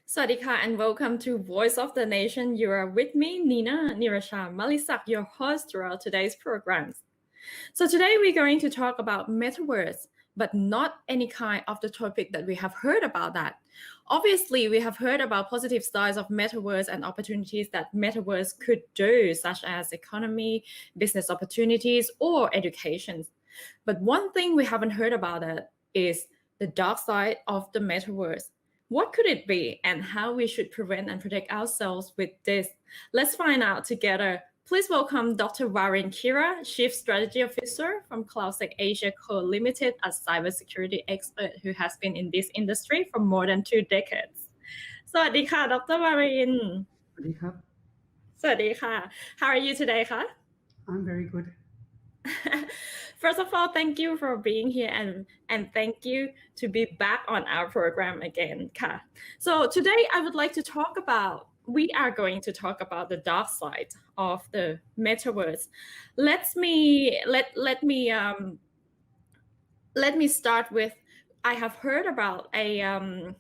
Swadika and welcome to Voice of the Nation. You are with me, Nina Nirasha Malisak, your host throughout today's programs. So today we're going to talk about Metaverse, but not any kind of the topic that we have heard about that. Obviously, we have heard about positive sides of Metaverse and opportunities that Metaverse could do, such as economy, business opportunities, or education. But one thing we haven't heard about it is the dark side of the Metaverse. What could it be and how we should prevent and protect ourselves with this? Let's find out together. Please welcome Dr. Varin Khera, Chief Strategy Officer from Cloudsec Asia Co. Limited, a cybersecurity expert who has been in this industry for more than 2 decades. สวัสดีค่ะ Dr. Varin สวัสดีครับ สวัสดีค่ะ How are you today คะ I'm very good. First of all, thank you for being here and thank you to be back on our program again. So today I would like to we are going to talk about the dark side of the metaverse. Let me start with I have heard about the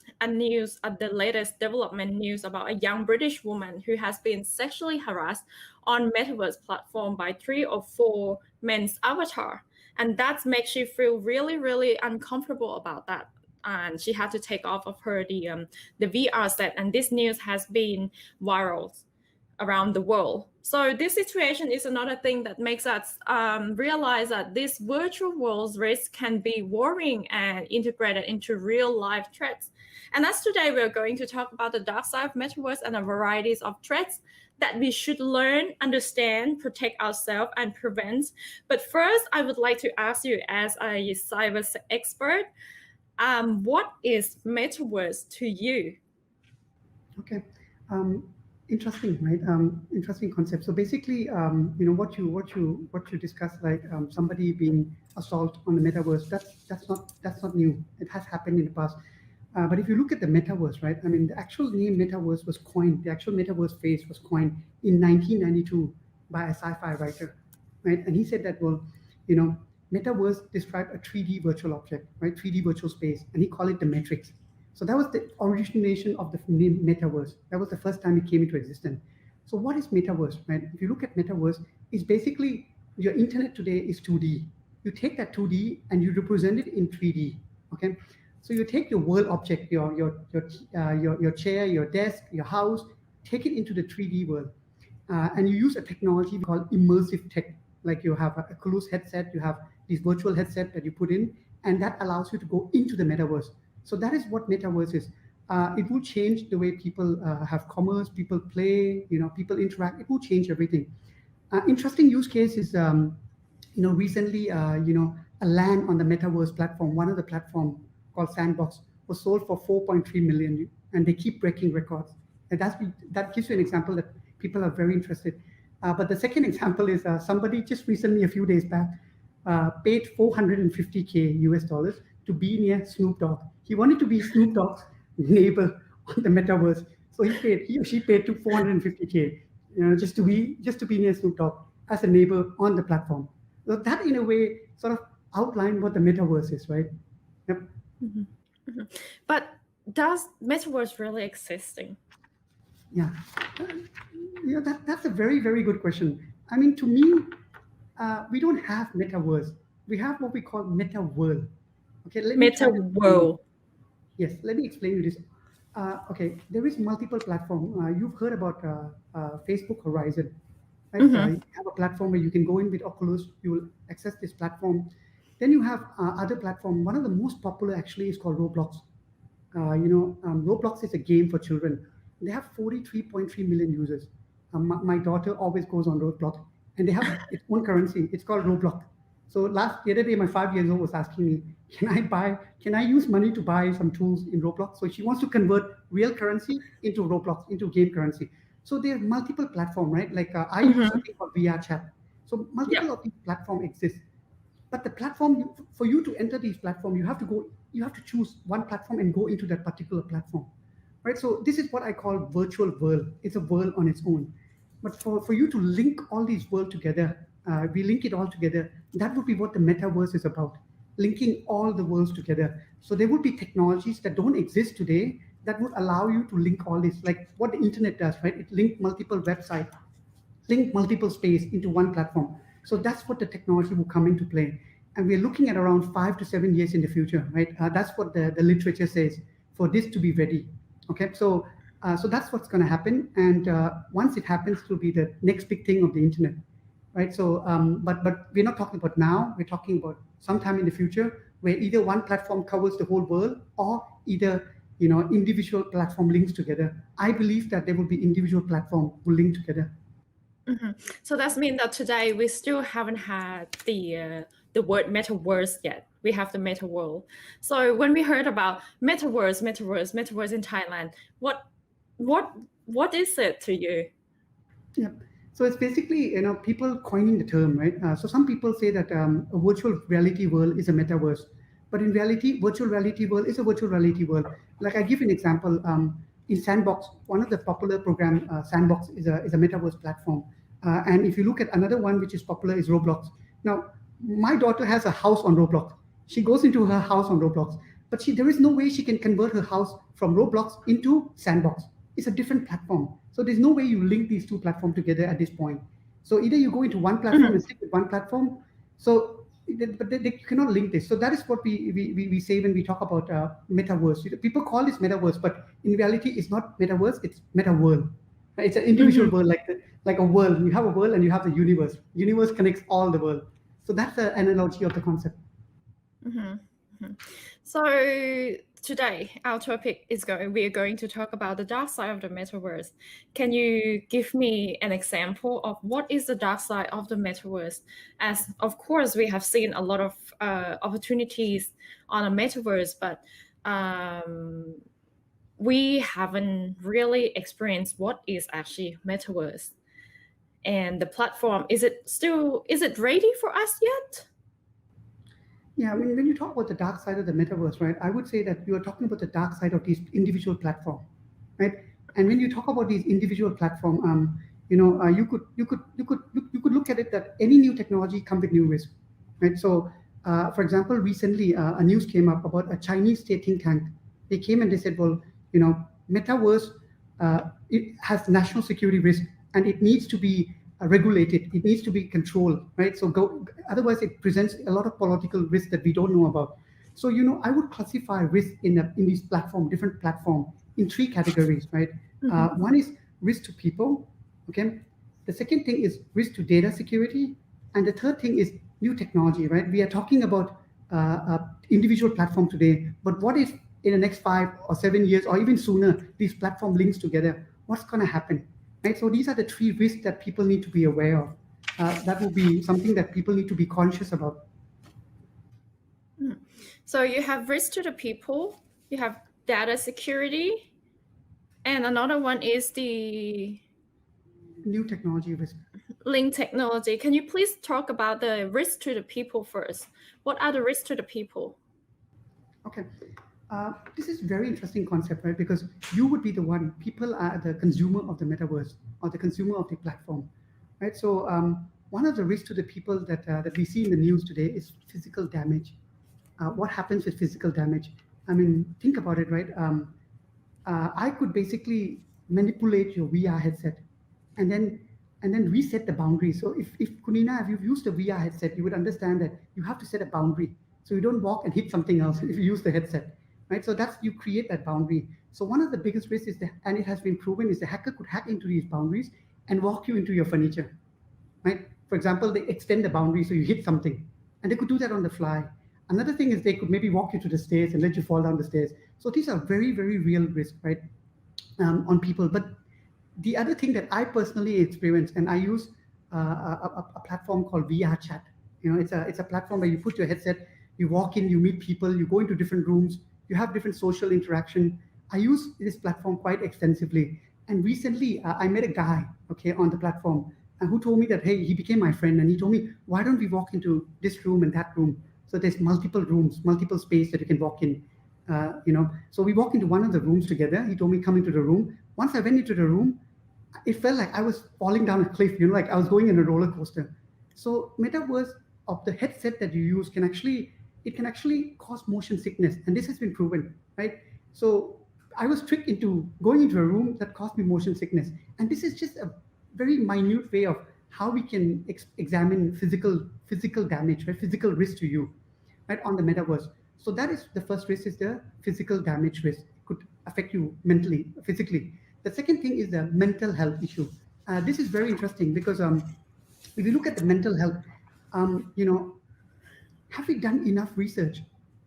latest development news about a young British woman who has been sexually harassed on Metaverse platform by 3 or 4 men's avatar. And that makes she feel really, really uncomfortable about that. And she had to take off of her the VR set. And this news has been viral around the world. So this situation is another thing that makes us realize that this virtual world's risk can be worrying and integrated into real life threats. And as today we're going to talk about the dark side of Metaverse and the varieties of threats that we should learn, understand, protect ourselves, and prevent. But first, I would like to ask you as a cyber expert, what is Metaverse to you? Okay. Interesting, right? Interesting concept. So basically, what you discussed, like somebody being assaulted on the metaverse, that's not new. It has happened in the past. But if you look at the metaverse, right? I mean, the actual name metaverse was coined. The actual metaverse phrase was coined in 1992 by a sci-fi writer, right? And he said that, well, metaverse described a 3D virtual object, right? 3D virtual space, and he called it the matrix. So that was the origination of the name metaverse. That was the first time it came into existence. So what is metaverse, right? If you look at metaverse, it's basically your internet today is 2D. You take that 2D and you represent it in 3D, okay? So you take your world object, your chair, your desk, your house, take it into the 3D world, and you use a technology called immersive tech. Like you have a Oculus headset, you have this virtual headset that you put in, and that allows you to go into the metaverse. So that is what metaverse is. It will change the way people have commerce, people play, people interact. It will change everything. Interesting use case is, recently, a land on the metaverse platform, one of the platform called Sandbox, was sold for 4.3 million, and they keep breaking records. And that gives you an example that people are very interested. But the second example is somebody just recently, a few days back, paid $450K US to be near Snoop Dogg. He wanted to be Snoop Dogg's neighbor on the metaverse. So he or she paid to $450K, just to be near Snoop Dogg as a neighbor on the platform. So that in a way sort of outlined what the metaverse is, right? Yep. Mm-hmm. Mm-hmm. But does metaverse really existing? Yeah, that's a very, very good question. I mean, to me, we don't have metaverse. We have what we call meta world. Okay, Meta world. Yes, let me explain you this. Okay, there is multiple platform. You've heard about Facebook Horizon, right? Mm-hmm. You have a platform where you can go in with Oculus. You will access this platform. Then you have other platform. One of the most popular actually is called Roblox. Roblox is a game for children. They have 43.3 million users. My daughter always goes on Roblox, and they have its own currency. It's called Roblox. So the other day, my 5 years old was asking me, can I use money to buy some tools in Roblox? So she wants to convert real currency into Roblox, into game currency. So there are multiple platforms, right? Like I use something called VR chat. So multiple of these platforms exist. But the platform, for you to enter these platforms, you have to choose one platform and go into that particular platform, right? So this is what I call virtual world. It's a world on its own. But for you to link all these worlds together, we link it all together. That would be what the metaverse is about, linking all the worlds together. So there would be technologies that don't exist today that would allow you to link all this, like what the internet does, right? It linked multiple websites, link multiple space into one platform. So that's what the technology will come into play. And we're looking at around 5 to 7 years in the future, right? That's what the literature says for this to be ready. Okay, so that's what's going to happen. And once it happens, it will be the next big thing of the internet, right? So, but we're not talking about now. We're talking about sometime in the future where either one platform covers the whole world or either individual platform links together. I believe that there will be individual platform who link together. So that means that today we still haven't had the word metaverse yet. We have the meta world. So when we heard about metaverse in Thailand, what is it to you? Yeah. So it's basically, people coining the term, right? So some people say that a virtual reality world is a metaverse, but in reality, virtual reality world is a virtual reality world. Like I give an example, in Sandbox, one of the popular program, Sandbox is a metaverse platform. And if you look at another one which is popular is Roblox. Now, my daughter has a house on Roblox. She goes into her house on Roblox, but there is no way she can convert her house from Roblox into Sandbox. It's a different platform. So there's no way you link these two platforms together at this point. So either you go into one platform and stick with one platform. So, but they cannot link this. So that is what we say when we talk about metaverse. People call this metaverse, but in reality, it's not metaverse. It's meta world. It's an individual world, like a world. You have a world and you have the universe. Universe connects all the world. So that's the analogy of the concept. So today our topic is we are going to talk about the dark side of the metaverse. Can you give me an example of what is the dark side of the metaverse? As of course we have seen a lot of opportunities on a metaverse, but we haven't really experienced what is actually metaverse. And the platform, is it ready for us yet? Yeah, I mean, when you talk about the dark side of the metaverse, right, I would say that you are talking about the dark side of these individual platform, right? And when you talk about these individual platform, you could look at it that any new technology comes with new risk, right? So, for example, recently a news came up about a Chinese state think tank. They came and they said, well, metaverse it has national security risk and it needs to be regulated. It needs to be controlled, right? So otherwise it presents a lot of political risk that we don't know about. So I would classify risk in these different platform, in three categories, right? One is risk to people, okay. The second thing is risk to data security, and the third thing is new technology, right? We are talking about individual platform today, but what if in the next 5 or 7 years, or even sooner, these platform links together? What's going to happen? Right? So these are the three risks that people need to be aware of. That will be something that people need to be conscious about. So you have risk to the people, you have data security, and another one is the new technology risk. Link technology. Can you please talk about the risk to the people first? What are the risks to the people? Okay. This is very interesting concept, right? Because you would be the one, people are the consumer of the metaverse or the consumer of the platform, right? So one of the risks to the people that we see in the news today is physical damage. What happens with physical damage? I mean, think about it, right? I could basically manipulate your VR headset and then reset the boundary. So if Kunina, if you've used a VR headset, you would understand that you have to set a boundary. So you don't walk and hit something else if you use the headset, right? So you create that boundary. So one of the biggest risks is and it has been proven, is the hacker could hack into these boundaries and walk you into your furniture, right? For example, they extend the boundary so you hit something, and they could do that on the fly. Another thing is they could maybe walk you to the stairs and let you fall down the stairs. So these are very, very real risks, right, on people. But the other thing that I personally experience, and I use a platform called VR Chat. It's a platform where you put your headset, you walk in, you meet people, you go into different rooms, you have different social interaction. I use this platform quite extensively. And recently, I met a guy, okay, on the platform, who told me that, hey, he became my friend, and he told me, why don't we walk into this room and that room? So there's multiple rooms, multiple space that you can walk in. So we walked into one of the rooms together. He told me, come into the room. Once I went into the room, it felt like I was falling down a cliff, like I was going in a roller coaster. So metaverse of the headset that you use can actually cause motion sickness, and this has been proven, right? So I was tricked into going into a room that caused me motion sickness. And this is just a very minute way of how we can examine physical damage, right? Physical risk to you, right, on the metaverse. So that is the first risk, is the physical damage risk. It could affect you mentally, physically. The second thing is the mental health issue. This is very interesting because if you look at the mental health, you know, have we done enough research,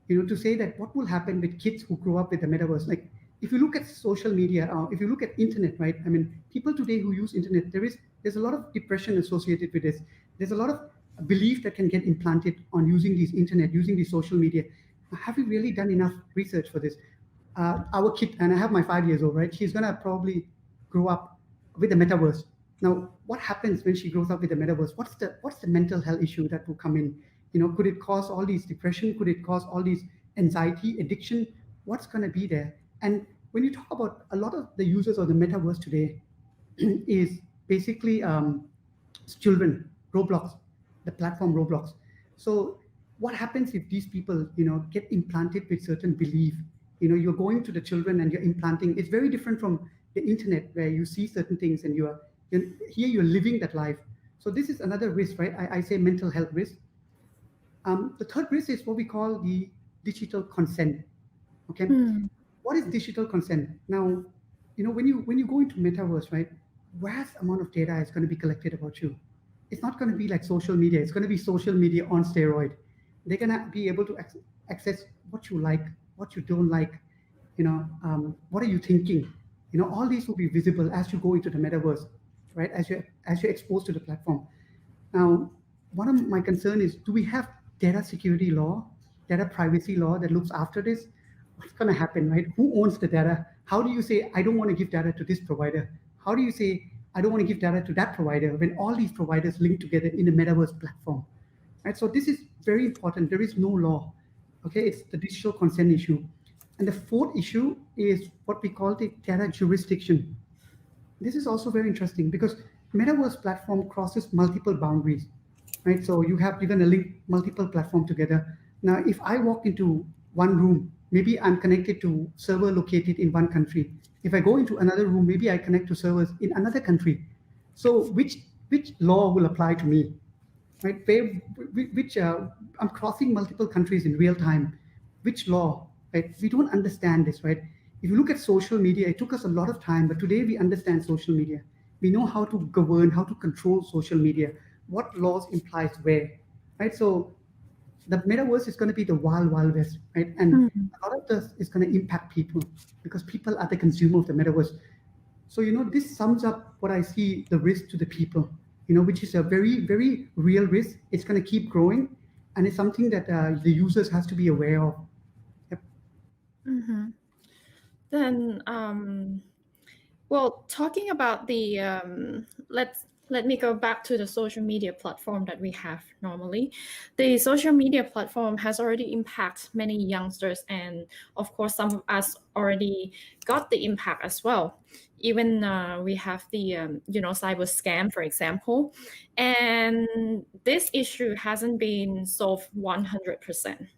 to say that what will happen with kids who grow up with the metaverse? Like, if you look at social media, if you look at internet, right? I mean, people today who use internet, there's a lot of depression associated with this. There's a lot of belief that can get implanted on using these internet, using these social media. Have we really done enough research for this? Our kid, and I have my 5 years old, right? She's gonna probably grow up with the metaverse. Now, what happens when she grows up with the metaverse? What's the mental health issue that will come in? Could it cause all these depression? Could it cause all these anxiety, addiction? What's going to be there? And when you talk about a lot of the users of the metaverse today, is basically children, Roblox, the platform Roblox. So what happens if these people, get implanted with certain belief? You're going to the children and you're implanting. It's very different from the internet where you see certain things and here you're living that life. So this is another risk, right? I say mental health risk. The third risk is what we call the digital consent. Okay, what is digital consent? Now, when you go into metaverse, right? Vast amount of data is going to be collected about you. It's not going to be like social media. It's going to be social media on steroid. They're going to be able to access what you like, what you don't like. What are you thinking? All these will be visible as you go into the metaverse, right? As you're exposed to the platform. Now, one of my concern is, do we have data security law, data privacy law that looks after this? What's going to happen, right? Who owns the data? How do you say, I don't want to give data to this provider? How do you say, I don't want to give data to that provider when all these providers link together in a metaverse platform, right? So this is very important. There is no law, okay? It's the digital consent issue. And the fourth issue is what we call the data jurisdiction. This is also very interesting because metaverse platform crosses multiple boundaries, right? So you're going to link multiple platforms together. Now, if I walk into one room, maybe I'm connected to server located in one country. If I go into another room, maybe I connect to servers in another country. So which law will apply to me, right? I'm crossing multiple countries in real time. Which law, right? We don't understand this, right? If you look at social media, it took us a lot of time, but today we understand social media. We know how to govern, how to control social media, what laws implies where, right? So the metaverse is going to be the wild, wild west, right? And a lot of this is going to impact people because people are the consumer of the metaverse. So, this sums up what I see the risk to the people, which is a very, very real risk. It's going to keep growing, and it's something that the users has to be aware of. Yep. Then, well, talking about the let me go back to the social media platform that we have normally. The social media platform has already impacted many youngsters, and of course, some of us already got the impact as well. Even we have the cyber scam, for example, and this issue hasn't been solved 100%.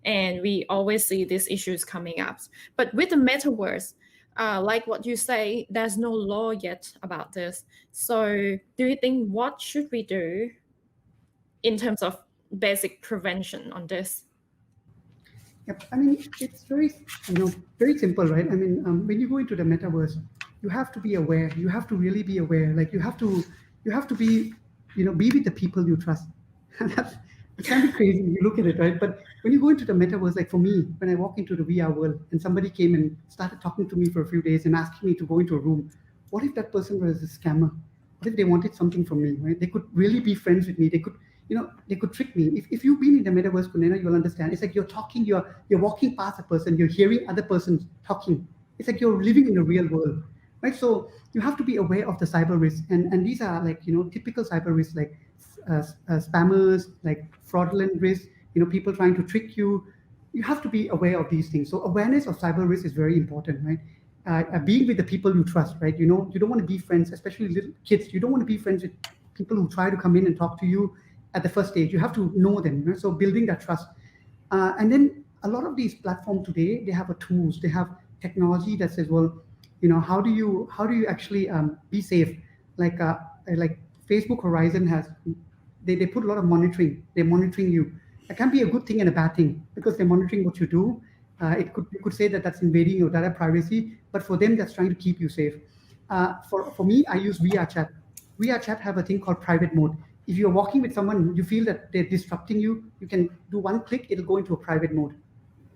And we always see these issues coming up. But with the metaverse, like what you say, there's no law yet about this. So do you think what should we do in terms of basic prevention on this? Yep. I mean, it's very, very simple, right? I mean, when you go into the metaverse, you have to be aware. You have to really be aware. Like you have to be, be with the people you trust. It can be crazy. You look at it, right? But when you go into the metaverse, like for me, when I walk into the VR world and somebody came and started talking to me for a few days and asking me to go into a room, what if that person was a scammer? What if they wanted something from me, right? They could really be friends with me. They could, they could trick me. If you've been in the metaverse, Kunena, you'll understand. It's like you're talking, you're walking past a person, you're hearing other persons talking. It's like you're living in the real world, right? So you have to be aware of the cyber risks. And these are like, typical cyber risks, like spammers, like fraudulent risks, people trying to trick you. You have to be aware of these things. So awareness of cyber risk is very important, right? Being with the people you trust, right? You don't want to be friends, especially little kids. You don't want to be friends with people who try to come in and talk to you at the first stage. You have to know them, so building that trust. And then a lot of these platforms today, they have tools. They have technology that says, well, how do you actually be safe? Like like Facebook Horizon has, they put a lot of monitoring. They're monitoring you. It can be a good thing and a bad thing because they're monitoring what you do. You could say that that's invading your data privacy, but for them, that's trying to keep you safe. For me, I use VR chat. VR chat have a thing called private mode. If you're walking with someone, you feel that they're disrupting you, you can do one click, it'll go into a private mode,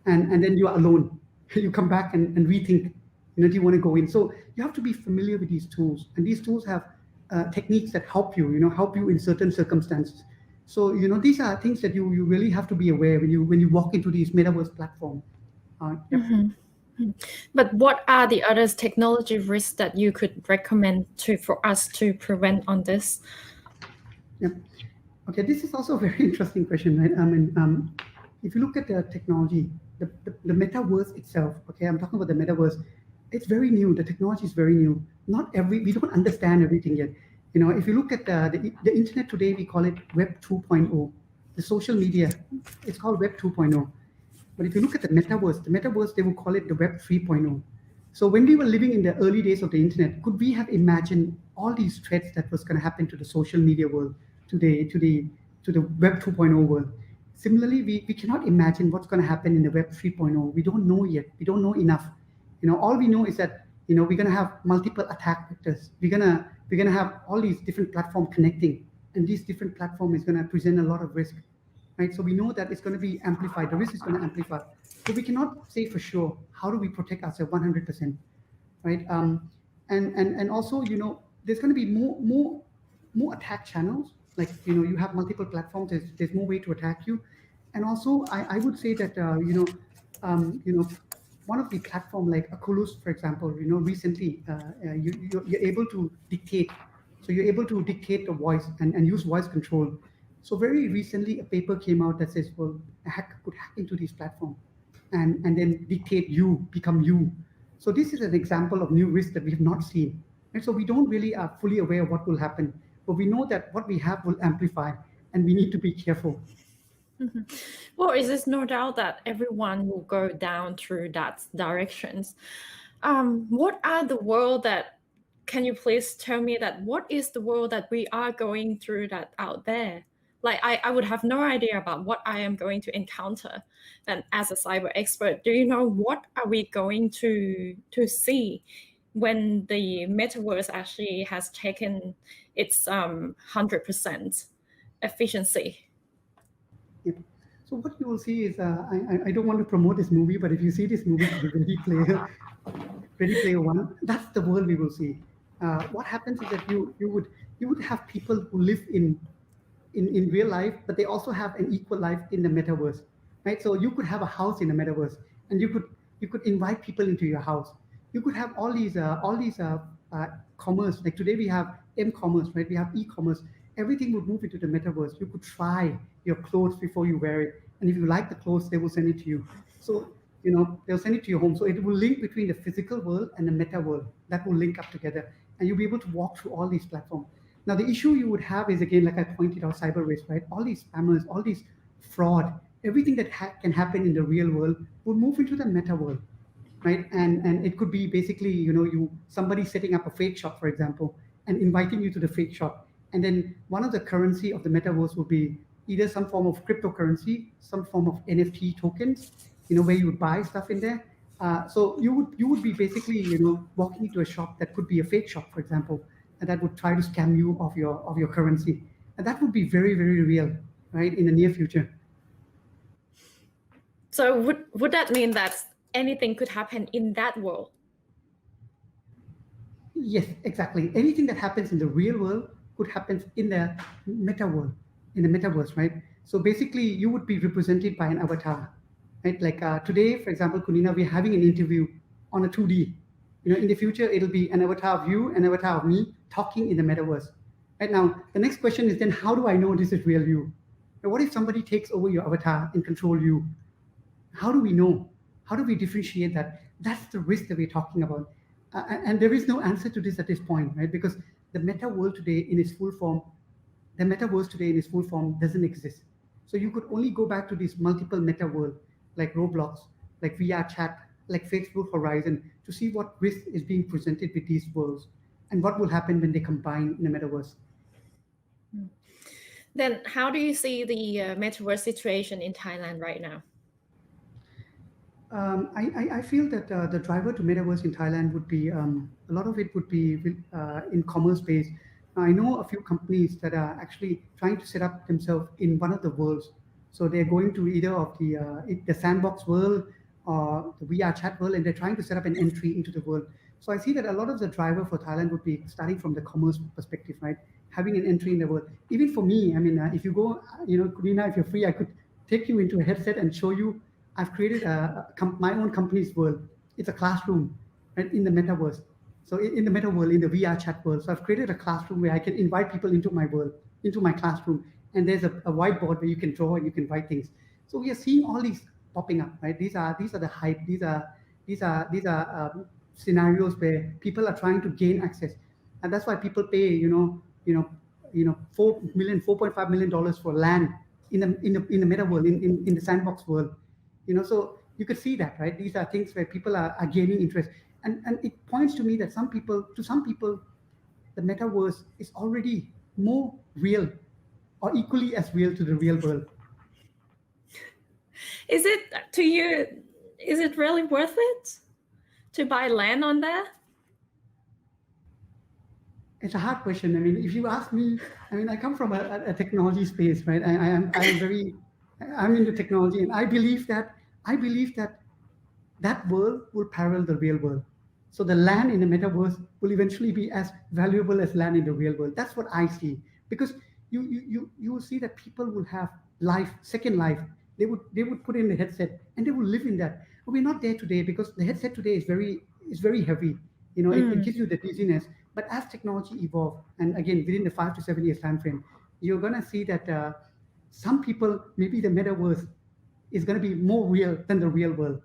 and then you are alone. You come back and rethink. Do you want to go in? So you have to be familiar with these tools, and these tools have techniques that help you. Help you in certain circumstances. So these are things that you really have to be aware when you walk into these metaverse platform. Yep. But what are the other technology risks that you could recommend for us to prevent on this? Yep. Okay, this is also a very interesting question, right? I mean, if you look at the technology, the metaverse itself, okay, I'm talking about the metaverse, it's very new. The technology is very new. We don't understand everything yet. If you look at the internet today, we call it Web 2.0. The social media, it's called Web 2.0. But if you look at the metaverse, they will call it the Web 3.0. So when we were living in the early days of the internet, could we have imagined all these threats that was going to happen to the social media world, to the Web 2.0 world? Similarly, we cannot imagine what's going to happen in the Web 3.0. We don't know yet. We don't know enough. All we know is that we're going to have multiple attack vectors. We're gonna have all these different platforms connecting, and these different platform is going to present a lot of risk. Right? So we know that it's going to be amplified. The risk is going to amplify. So we cannot say for sure how do we protect ourselves 100%, right? And also, there's going to be more attack channels. Like you have multiple platforms. There's more way to attack you. And also, I would say that one of the platform like Oculus, for example, recently you're able to dictate. So you're able to dictate the voice and use voice control. So very recently, a paper came out that says, well, a hacker could hack into these platforms and then dictate you, become you. So this is an example of new risk that we have not seen. And so we don't really are fully aware of what will happen, but we know that what we have will amplify, and we need to be careful. Well, it is no doubt that everyone will go down through that directions. What are the world that, can you please tell me that what is the world that we are going through that out there? Like I would have no idea about what I am going to encounter. And as a cyber expert, do you know what are we going to see when the metaverse actually has taken its 100% efficiency? Yep. So what you will see is, I don't want to promote this movie, but if you see this movie, Ready Player One, that's the world we will see. What happens is that you would have people who live in real life, but they also have an equal life in the metaverse, right? So you could have a house in the metaverse, and you could invite people into your house. You could have all these commerce. Like today we have m-commerce, right? We have e-commerce. Everything would move into the metaverse. You could try your clothes before you wear it, and if you like the clothes, they will send it to you. So they'll send it to your home. So it will link between the physical world and the meta world. That will link up together, and you'll be able to walk through all these platforms. Now, the issue you would have is, again, like I pointed out, cyber risk, right? All these spammers, all these fraud, everything that can happen in the real world would move into the meta world, right? And it could be basically, somebody setting up a fake shop, for example, and inviting you to the fake shop. And then one of the currency of the metaverse would be either some form of cryptocurrency, some form of NFT tokens, where you would buy stuff in there. So you would be basically, walking into a shop that could be a fake shop, for example, and that would try to scam you of your currency, and that would be very, very real, right, in the near future. So would that mean that anything could happen in that world? Yes, exactly. Anything that happens in the real world could happen in the meta world, in the metaverse, right? So basically, you would be represented by an avatar, right? Like today, for example, Kunina, we're having an interview on a 2D. In the future, it'll be an avatar of you, an avatar of me talking in the metaverse. Right now, the next question is then, how do I know this is real you? And what if somebody takes over your avatar and control you? How do we know? How do we differentiate that? That's the risk that we're talking about. And there is no answer to this at this point, right? Because the meta world today in its full form, the metaverse today in its full form doesn't exist. So you could only go back to these multiple meta world, like Roblox, like VR chat, like Facebook Horizon to see what risk is being presented with these worlds and what will happen when they combine in the metaverse. Then how do you see the metaverse situation in Thailand right now? I feel that the driver to metaverse in Thailand would be a lot of it would be in commerce space. I know a few companies that are actually trying to set up themselves in one of the worlds. So they're going to either of the sandbox world or the VR chat world, and they're trying to set up an entry into the world. So I see that a lot of the driver for Thailand would be starting from the commerce perspective, right? Having an entry in the world. Even for me, I mean, if you go, Kurina, if you're free, I could take you into a headset and show you. I've created my own company's world. It's a classroom, right, in the metaverse. So in the meta world, in the VR chat world. So I've created a classroom where I can invite people into my world, into my classroom. And there's a whiteboard where you can draw and you can write things. So we are seeing all these popping up, right? These are the hype. These are scenarios where people are trying to gain access, and that's why people pay, 4.5 million dollars for land in the meta world, in the sandbox world. So you could see that, right? These are things where people are gaining interest, and it points to me that some people, the metaverse is already more real or equally as real to the real world. Is it, to you, is it really worth it to buy land on there? It's a hard question. I mean, if you ask me, I mean, I come from a technology space, right? I'm into technology, and I believe that that world will parallel the real world. So the land in the metaverse will eventually be as valuable as land in the real world. That's what I see. Because you will see that people will have life, second life. They would put in the headset and they will live in that. But we're not there today because the headset today is very heavy. It gives you the dizziness. But as technology evolve, and again within the 5 to 7 years time frame, you're gonna see that some people, maybe the metaverse is going to be more real than the real world,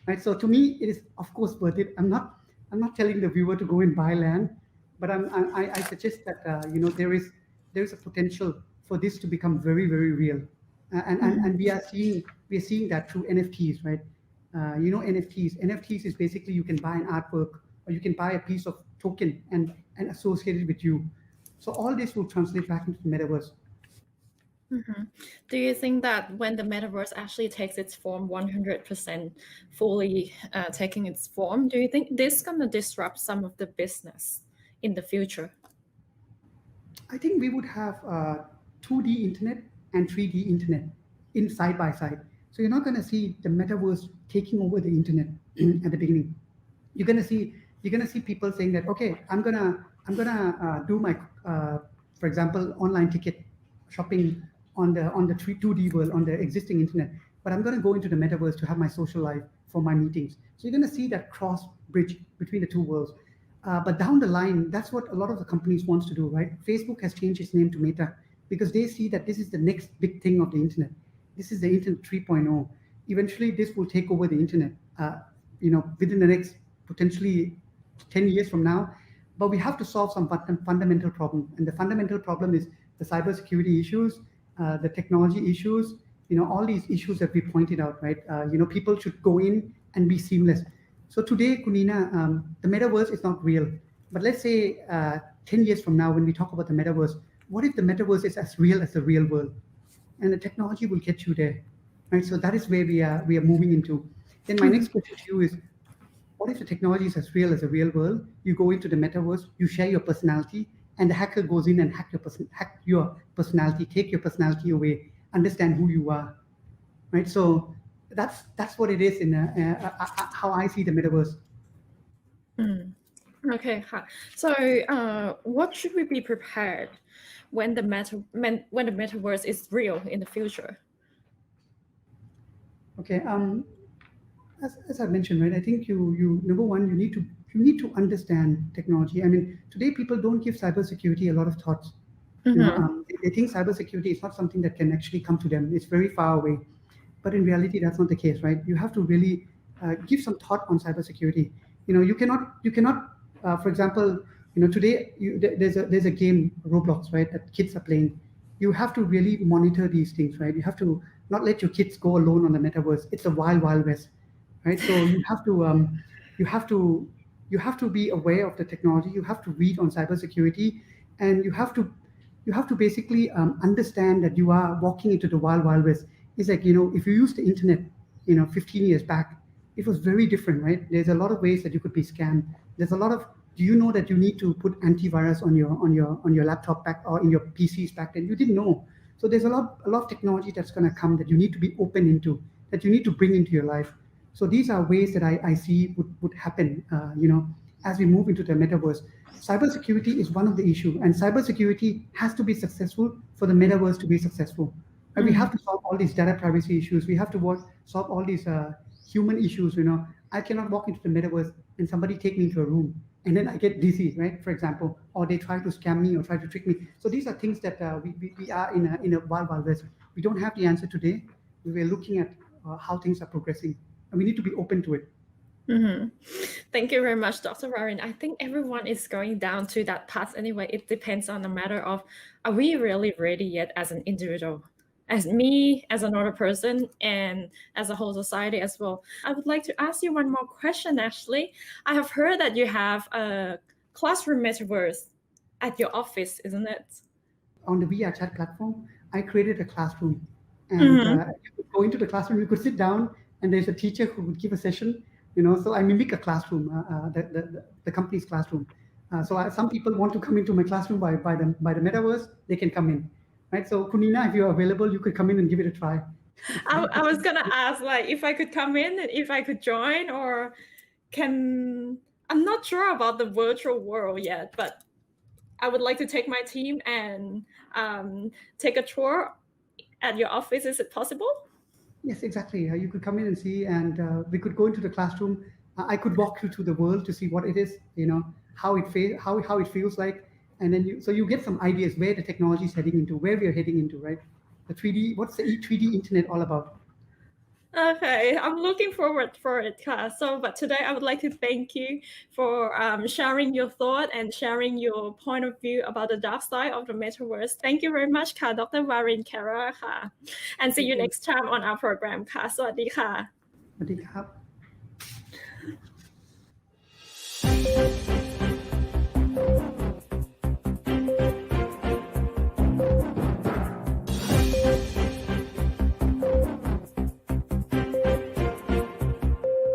right? So to me, it is of course worth it. I'm not telling the viewer to go and buy land, but I suggest that there is a potential for this to become very, very real, and we are seeing that through NFTs, right? NFTs is basically you can buy an artwork or you can buy a piece of token and associate it with you. So all this will translate back into the metaverse. Do you think that when the metaverse actually takes its form 100% fully taking its form, do you think this is going to disrupt some of the business in the future? I think we would have 2D internet and 3D internet in side by side. So you're not going to see the metaverse taking over the internet at the beginning. You're going to see people saying that, okay, I'm gonna do my for example, online ticket shopping on the 2D world, on the existing internet, but I'm going to go into the metaverse to have my social life for my meetings. So you're going to see that cross bridge between the two worlds. But down the line, that's what a lot of the companies wants to do, right? Facebook has changed its name to Meta because they see that this is the next big thing of the internet. This is the internet 3.0. Eventually, this will take over the internet, within the next potentially 10 years from now. But we have to solve some fundamental problem. And the fundamental problem is the cybersecurity issues, the technology issues, all these issues that we pointed out, right? People should go in and be seamless. So today, Kunina, the metaverse is not real. But let's say 10 years from now, when we talk about the metaverse, what if the metaverse is as real as the real world? And the technology will get you there, right? So that is where we are moving into. Then my next question to you is, what if the technology is as real as the real world? You go into the metaverse, you share your personality, and the hacker goes in and hack your personality, take your personality away, understand who you are, right? So that's what it is in how I see the metaverse. Okay, so what should we be prepared when the metaverse is real in the future? Okay, as I mentioned, right? I think you number one, you need to understand technology. I mean, today people don't give cybersecurity a lot of thoughts. They think cybersecurity is not something that can actually come to them. It's very far away. But in reality, that's not the case, right? You have to really give some thought on cybersecurity. You cannot, for example, today there's a game, Roblox, right, that kids are playing. You have to really monitor these things, right? You have to not let your kids go alone on the metaverse. It's a wild, wild west. right? So you have to you have to be aware of the technology. You have to read on cybersecurity, and you have to basically understand that you are walking into the wild wild west. It's like, if you use the internet 15 years back, it was very different, right? There's a lot of ways that you could be scammed. There's a lot of Do you know that you need to put antivirus on your laptop back or in your PCs back then? You didn't know. So there's a lot of technology that's going to come that you need to be open into, that you need to bring into your life. So these are ways that I see would happen, as we move into the metaverse. Cybersecurity is one of the issues, and cybersecurity has to be successful for the metaverse to be successful. And we have to solve all these data privacy issues. We have to solve all these human issues. I cannot walk into the metaverse and somebody take me into a room and then I get dizzy, right? For example, or they try to scam me or try to trick me. So these are things that we are in a wild, wild west. We don't have the answer today. We are looking at how things are progressing, and we need to be open to it. Thank you very much, Dr. Varin. I think everyone is going down to that path anyway. It depends on the matter of, are we really ready yet as an individual? As me, as another person, and as a whole society as well. I would like to ask you one more question, actually. I have heard that you have a classroom metaverse at your office, isn't it? On the VR chat platform, I created a classroom, and you could go into the classroom. You could sit down, and there's a teacher who would give a session. So I mimic a classroom, the company's classroom. Some people want to come into my classroom by the metaverse. They can come in, right? So Kunina, if you're available, you could come in and give it a try. I was gonna ask, like, if I could come in and if I could join, or I'm not sure about the virtual world yet, but I would like to take my team and take a tour at your office. Is it possible? Yes, exactly. You could come in and see, and we could go into the classroom. I could walk you through the world to see what it is, how it feels like, and then you get some ideas where the technology is heading into, where we are heading into, right? The 3D, what's the 3D internet all about? Okay, I'm looking forward for it, class. But today I would like to thank you for sharing your thought and sharing your point of view about the dark side of the metaverse. Thank you very much, Dr. Varin Khera, and see you next time on our program. สวัสดีค่ะ สวัสดีครับ